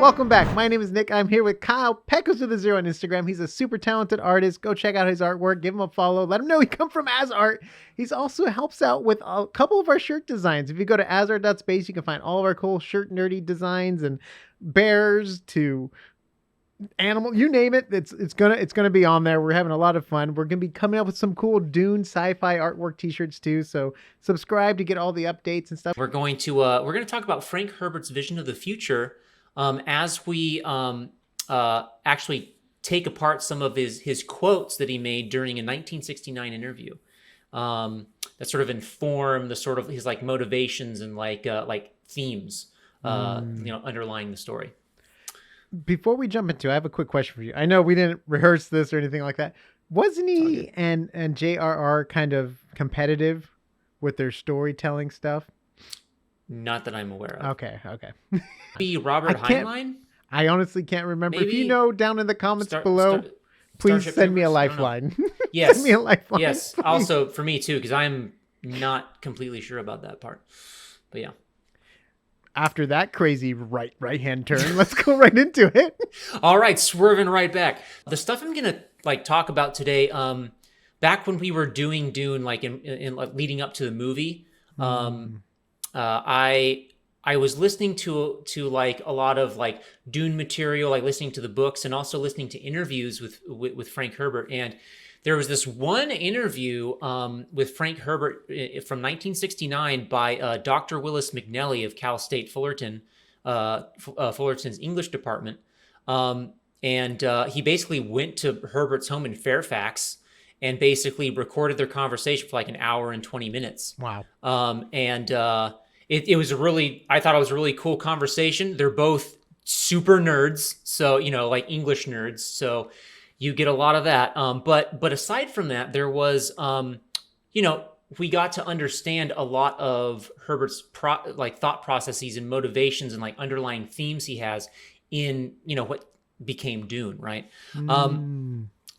Welcome back. My name is Nick. I'm here with Kyle Pecos with a zero on Instagram. He's a super talented artist. Go check out his artwork. Give him a follow. Let him know he come from AsArt. He's also helps out with a couple of our shirt designs. If you go to asart.space, you can find all of our cool shirt nerdy designs and bears to animal, you name it. It's gonna be on there. We're having a lot of fun. We're gonna be coming up with some cool Dune sci-fi artwork t-shirts too. So subscribe to get all the updates and stuff. We're going to talk about Frank Herbert's vision of the future as we actually take apart some of his quotes that he made during a 1969 interview that sort of inform the sort of his like motivations and like themes underlying the story. Before we jump into it, I have a quick question for you. I know we didn't rehearse this or anything like that. Wasn't he and JRR kind of competitive with their storytelling stuff? Not that I'm aware of. Okay. Be Robert Heinlein? I honestly can't remember. Maybe. If you know, down in the comments below, please send me a lifeline. Yes. Send me a lifeline. Yes. Please. Also for me too, because I'm not completely sure about that part. But yeah. After that crazy right-hand turn, let's go right into it. All right, swerving right back. The stuff I'm gonna like talk about today. Back when we were doing Dune, like in like, leading up to the movie, I was listening to like a lot of like Dune material, like listening to the books and also listening to interviews with Frank Herbert. And there was this one interview with Frank Herbert from 1969 by Dr. Willis McNelly of Cal State Fullerton, Fullerton's English department. And he basically went to Herbert's home in Fairfax and basically recorded their conversation for like an hour and 20 minutes. Wow. It was I thought it was a really cool conversation. They're both super nerds. So, like English nerds. So you get a lot of that. But aside from that, there was, we got to understand a lot of Herbert's thought processes and motivations and like underlying themes he has in, what became Dune, right?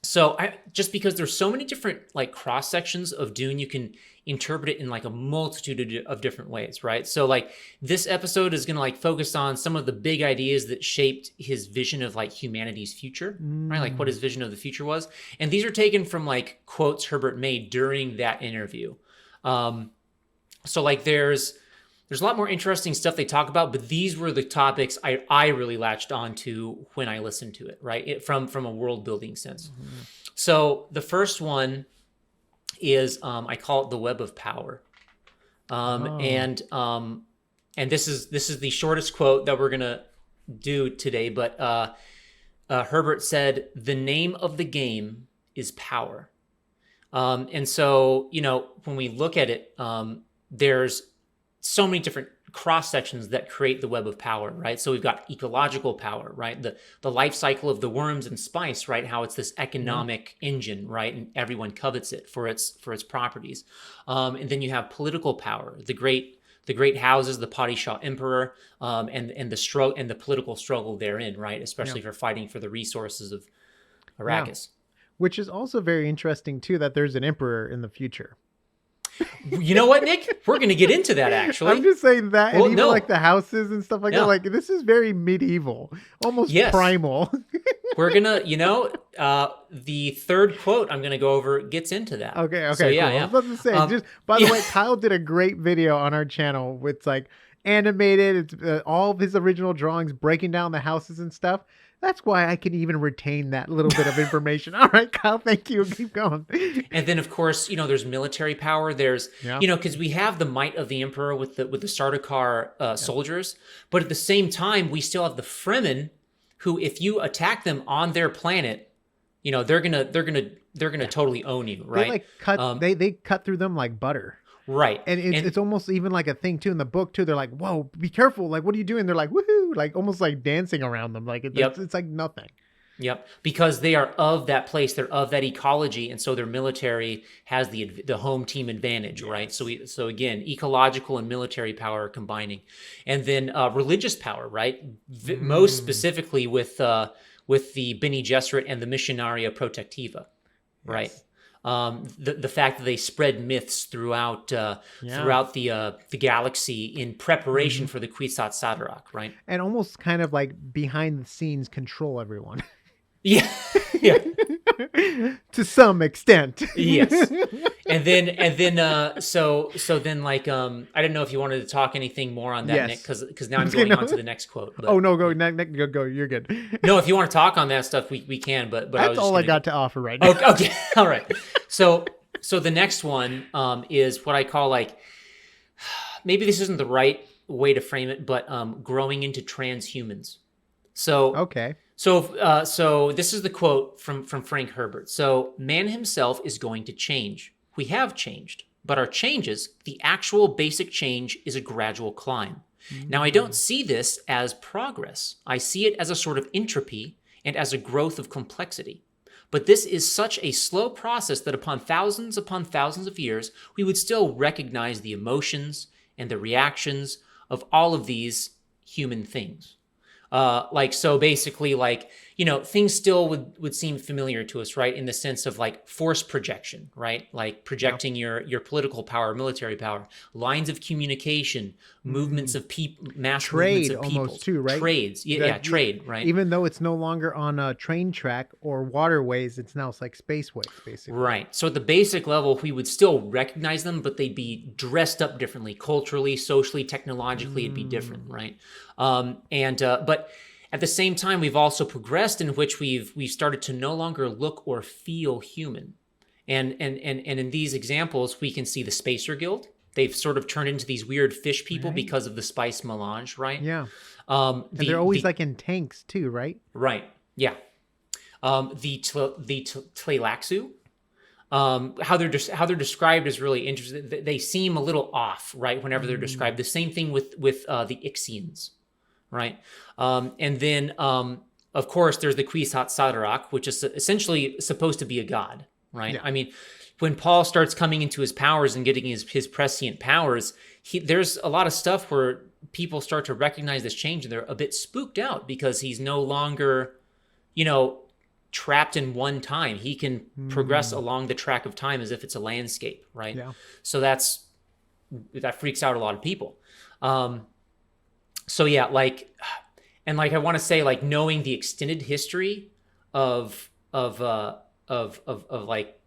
So just because there's so many different like cross sections of Dune, you can interpret it in like a multitude of different ways, right? So like this episode is going to like focus on some of the big ideas that shaped his vision of like humanity's future, right? Like what his vision of the future was. And these are taken from like quotes Herbert made during that interview. So like there's a lot more interesting stuff they talk about, but these were the topics I really latched onto when I listened to it, right? From a world building sense. So the first one is I call it the web of power, and this is the shortest quote that we're gonna do today. But Herbert said, "The name of the game is power," and so when we look at it, there's so many different cross sections that create the web of power, right? So we've got ecological power, right? The life cycle of the worms and spice, right? How it's this economic engine, right? And everyone covets it for its properties. And then you have political power, the great houses, the Padishah emperor, and the struggle and the political struggle therein, right? Especially for fighting for the resources of Arrakis. Which is also very interesting too, that there's an emperor in the future. You know what, Nick? We're going to get into that, actually. I'm just saying that, and even like the houses and stuff like that. Like this is very medieval, almost primal. We're gonna, the third quote I'm going to go over gets into that. Okay, so, cool. Yeah. I was about to say, just by the way, Kyle did a great video on our channel with like animated. It's all of his original drawings breaking down the houses and stuff. That's why I can even retain that little bit of information. All right, Kyle, thank you. Keep going. And then, of course, there's military power. There's, because we have the might of the emperor with the Sardaukar soldiers, but at the same time, we still have the Fremen, who, if you attack them on their planet, they're gonna totally own you, right? They cut through them like butter. Right. And it's almost even like a thing too in the book too. They're like, whoa, be careful. Like, what are you doing? They're like, woohoo, like almost like dancing around them. Like it's like nothing. Yep. Because they are of that place. They're of that ecology. And so their military has the home team advantage, right? So again, ecological and military power are combining. And then religious power, right? Most specifically with the Bene Gesserit and the Missionaria Protectiva, right? the fact that they spread myths throughout the galaxy in preparation for the Kwisatz Haderach, right? And almost kind of like behind the scenes control everyone. Yeah, yeah. To some extent. Yes. And then so then like I don't know if you wanted to talk anything more on that, Yes. Nick, because now I'm going on to the next quote. But, Oh no, go Nick, go. You're good. no, if you want to talk on that stuff, we can. But That's I was just all I got to offer right now. Okay, all right. So the next one is what I call like, maybe this isn't the right way to frame it, but growing into transhumans. So Okay. So this is the quote from Frank Herbert. So man himself is going to change. We have changed, but our changes, the actual basic change, is a gradual climb. Now I don't see this as progress. I see it as a sort of entropy and as a growth of complexity. But this is such a slow process that upon thousands of years, we would still recognize the emotions and the reactions of all of these human things. So basically, like, you know, things still would seem familiar to us, right? In the sense of like force projection, right? Like projecting your political power, military power, lines of communication, movements of people, mass movements Trade of people. almost too, right? Trades. Yeah, trade, right? Even though it's no longer on a train track or waterways, it's now like spaceways, basically. Right. So at the basic level, we would still recognize them, but they'd be dressed up differently, culturally, socially, technologically, it'd be different, right? But at the same time, we've also progressed in which we've started to no longer look or feel human. And in these examples, we can see the Spacer Guild. They've sort of turned into these weird fish people because of the spice melange, right? Yeah. And they're always like in tanks too, right? Right. Yeah. The Tleilaxu, how they're described is really interesting. They seem a little off, right? Whenever they're described. The same thing with the Ixians, right? And then, of course, there's the Kwisatz Haderach, which is essentially supposed to be a god, right? Yeah. I mean, when Paul starts coming into his powers and getting his prescient powers, there's a lot of stuff where people start to recognize this change and they're a bit spooked out because he's no longer, you know, trapped in one time. He can progress along the track of time as if it's a landscape, right? Yeah. So that freaks out a lot of people. So yeah, like I want to say, like, knowing the extended history of like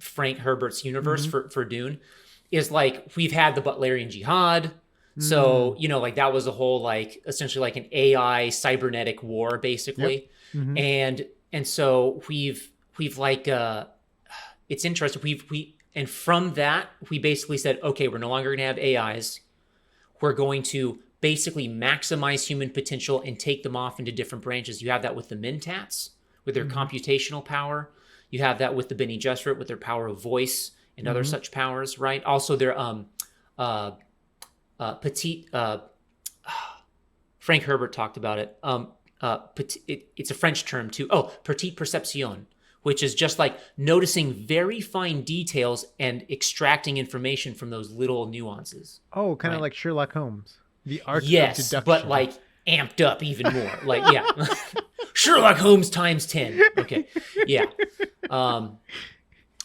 Frank Herbert's universe for Dune is like, we've had the Butlerian Jihad. So, you know, like that was a whole, like, essentially like an AI cybernetic war, basically. Yep. And so we've like, it's interesting. And from that, we basically said, okay, we're no longer going to have AIs. We're going to basically maximize human potential and take them off into different branches. You have that with the Mentats, with their computational power. You have that with the Bene Gesserit, with their power of voice and other such powers, right? Also, their petite. Frank Herbert talked about it. It's a French term too. Oh, petite perception, which is just like noticing very fine details and extracting information from those little nuances. Oh, kind of like Sherlock Holmes. The art of deduction. But like amped up even more. Like, yeah. Sherlock Holmes times 10. Okay. Yeah. And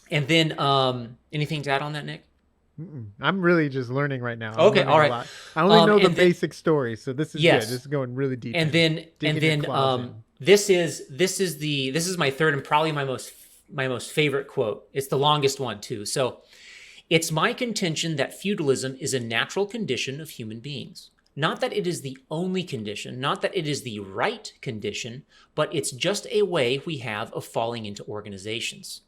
then anything to add on that, Nick? I'm really just learning right now. Okay, all right. I only know the basic story, so this is good. This is going really deep. And then this is my third and probably my most favorite quote. It's the longest one too. So, it's my contention that feudalism is a natural condition of human beings. Not that it is the only condition, not that it is the right condition, but it's just a way we have of falling into organizations.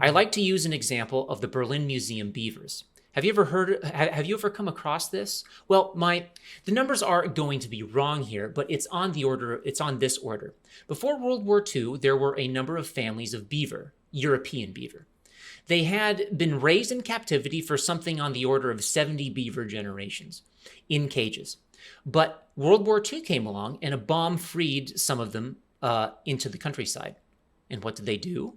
I like to use an example of the Berlin Museum Beavers. Have you ever come across this? Well, the numbers are going to be wrong here, but it's on this order. Before World War II, there were a number of families of beaver, European beaver. They had been raised in captivity for something on the order of 70 beaver generations in cages. But World War II came along and a bomb freed some of them into the countryside. And what did they do?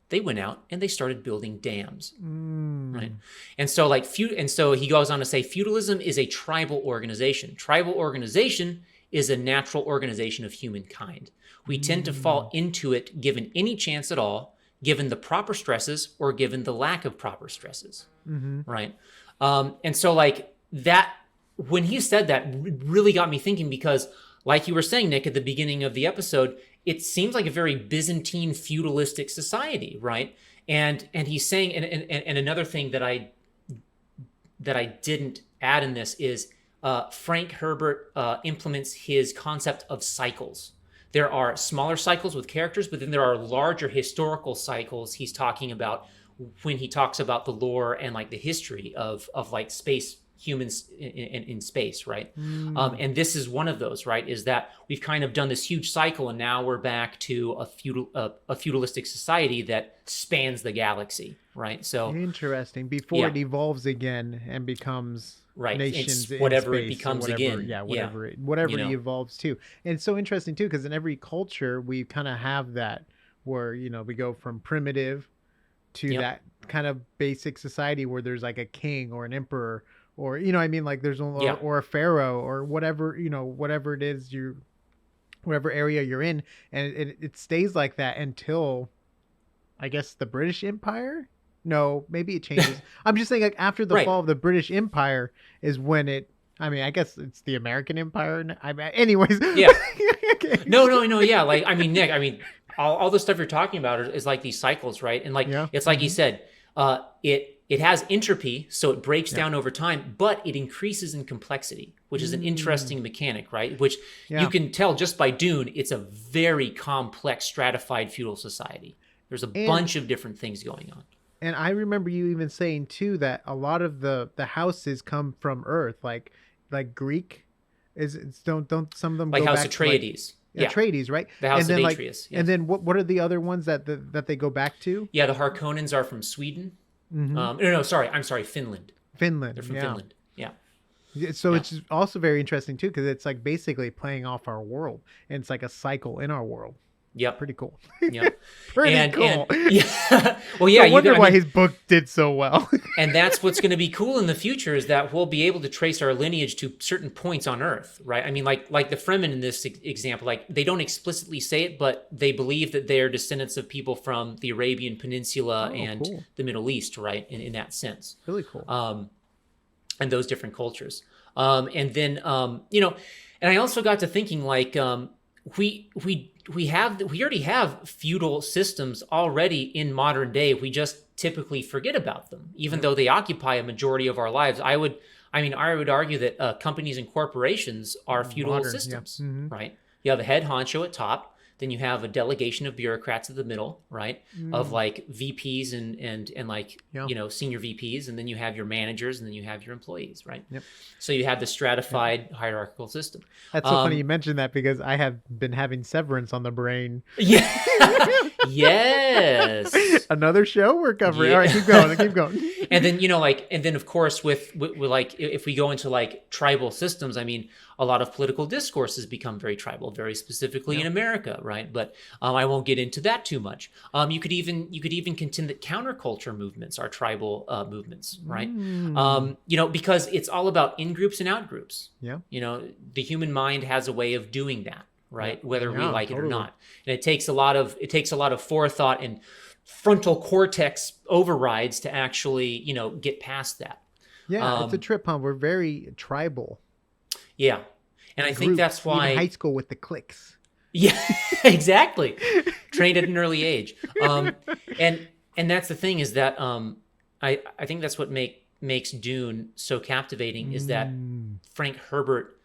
They went out and they started building dams, right? And so he goes on to say, feudalism is a tribal organization. Tribal organization is a natural organization of humankind. We tend to fall into it given any chance at all, given the proper stresses or given the lack of proper stresses, right? And so like that, when he said that, really got me thinking, because like you were saying, Nick, at the beginning of the episode, it seems like a very Byzantine feudalistic society, right? And he's saying, and another thing that I didn't add in this is Frank Herbert implements his concept of cycles. There are smaller cycles with characters, but then there are larger historical cycles he's talking about when he talks about the lore and like the history of like space, humans in space, right? And this is one of those, right? Is that we've kind of done this huge cycle, and now we're back to a feudalistic society that spans the galaxy, right? So interesting. Before it evolves again and becomes nations, whatever in it space, becomes again. Whatever it evolves to. And it's so interesting too, because in every culture we kind of have that where we go from primitive to that kind of basic society where there's like a king or an emperor, or like there's or a pharaoh or whatever, whatever it is, whatever area you're in, and it stays like that until I guess the British Empire. No, maybe it changes. I'm just saying, like, after the fall of the British Empire is when I guess it's the American Empire. Anyways. Yeah. Okay. No. Yeah. Like, Nick, all the stuff you're talking about is like these cycles, right? And like, it's like you said, it has entropy, so it breaks down over time, but it increases in complexity, which is an interesting mechanic, right? Which you can tell just by Dune, it's a very complex, stratified feudal society. There's a bunch of different things going on. And I remember you even saying too that a lot of the houses come from Earth, like Greek don't some of them like go House back Atreides. Atreides, right? The House of Atreus. And then what are the other ones that they go back to? Yeah, the Harkonnens are from Sweden. I'm sorry, Finland. Finland. They're from Finland. Yeah. So it's also very interesting too, because it's like basically playing off our world, and it's like a cycle in our world. Yep. Pretty cool. Yep. Pretty cool. Well, yeah. I wonder why his book did so well. And that's what's going to be cool in the future, is that we'll be able to trace our lineage to certain points on Earth, right? I mean, like the Fremen in this example, like they don't explicitly say it, but they believe that they're descendants of people from the Arabian Peninsula and the Middle East, right? In that sense. Really cool. And those different cultures. And then, and I also got to thinking, like, we already have feudal systems already in modern day. We just typically forget about them, even though they occupy a majority of our lives. I would argue that companies and corporations are feudal systems, right? You have a head honcho at top, then you have a delegation of bureaucrats at the middle, right? Of like VPs and like senior VPs, and then you have your managers, and then you have your employees, right? Yep. So you have the stratified hierarchical system. That's so funny you mentioned that, because I have been having Severance on the brain. Yeah. Yes. Another show we're covering. All right, keep going. And then of course with like, if we go into like tribal systems, I mean, a lot of political discourse has become very tribal, very specifically in America, right? But I won't get into that too much. You could even contend that counterculture movements are tribal movements, right? Because it's all about in groups and out groups. Yeah. The human mind has a way of doing that, right? Whether we like it or not. And it takes a lot of forethought and frontal cortex overrides to actually, get past that. Yeah, it's a trip, huh? We're very tribal. Yeah. And I think that's why in high school with the cliques. Yeah, exactly. Trained at an early age. And that's the thing, is that I think that's what makes Dune so captivating, is that Frank Herbert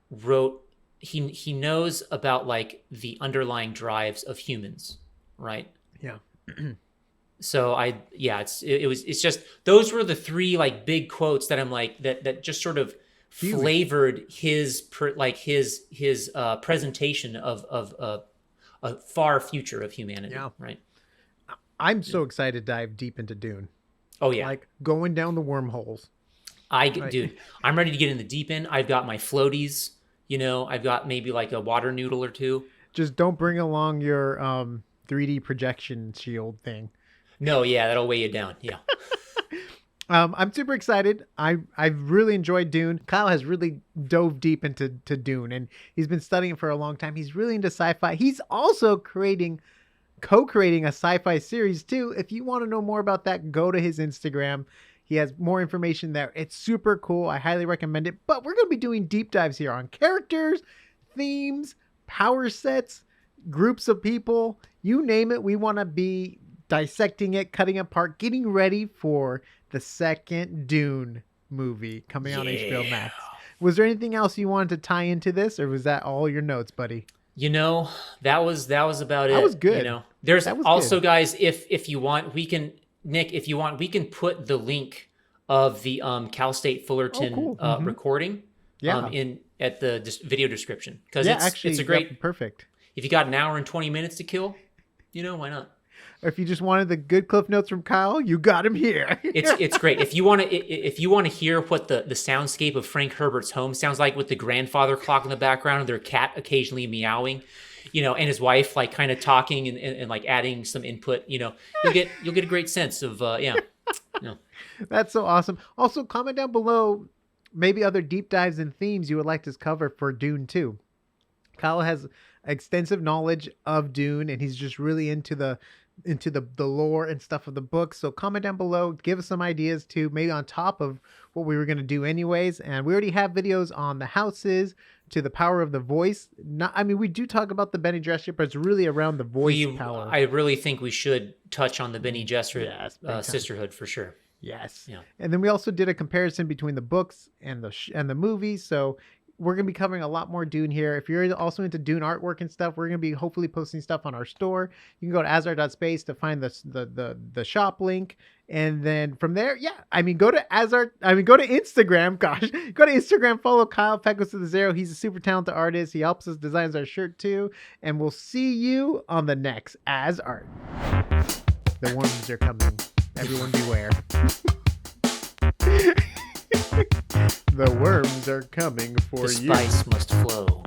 wrote, he knows about like the underlying drives of humans, right? Yeah. So it's just, those were the three like big quotes that I'm like, that just sort of flavored his presentation of a far future of humanity. Yeah. Right. I'm so excited to dive deep into Dune. Oh yeah. Like going down the wormholes. Dude, I'm ready to get in the deep end. I've got my floaties, I've got maybe like a water noodle or two. Just don't bring along your 3D projection shield thing. No, yeah, that'll weigh you down. Yeah. I'm super excited. I've really enjoyed Dune. Kyle has really dove deep into Dune, and he's been studying it for a long time. He's really into sci-fi. He's also creating co-creating a sci-fi series too. If you want to know more about that, go to his Instagram. He has more information there. It's super cool. I highly recommend it. But we're going to be doing deep dives here on characters, themes, power sets, groups of people, you name it. We want to be dissecting it, cutting apart, getting ready for the second Dune movie coming on HBO Max. Was there anything else you wanted to tie into this, or was that all your notes, buddy? That was about it. That was good. There's also good. Guys, if you want, we can we can put the link of the Cal State Fullerton recording in at the video description, because it's a great perfect. If you got an hour and 20 minutes to kill, why not? Or if you just wanted the good cliff notes from Kyle, you got him here. It's great. If you want to hear what the soundscape of Frank Herbert's home sounds like, with the grandfather clock in the background and their cat occasionally meowing, and his wife like kind of talking and like adding some input, you'll get a great sense of That's so awesome. Also, comment down below maybe other deep dives and themes you would like to cover for Dune 2. Kyle has extensive knowledge of Dune, and he's just really into the lore and stuff of the book. So comment down below, give us some ideas too, maybe on top of what we were going to do anyways. And we already have videos on the houses, to the power of the voice. We do talk about the Bene Gesserit, but it's really around the voice power. I really think we should touch on the Bene Gesserit sisterhood for sure. Yes. Yeah. And then we also did a comparison between the books and the movies. So we're going to be covering a lot more Dune here. If you're also into Dune artwork and stuff, we're going to be hopefully posting stuff on our store. You can go to asart.space to find the shop link. And then from there, go to AsArt. Go to Instagram. Gosh, go to Instagram. Follow Kyle Pecos with a 0. He's a super talented artist. He helps us design our shirt too. And we'll see you on the next AsArt. The worms are coming. Everyone beware. The worms are coming for you. The spice must flow.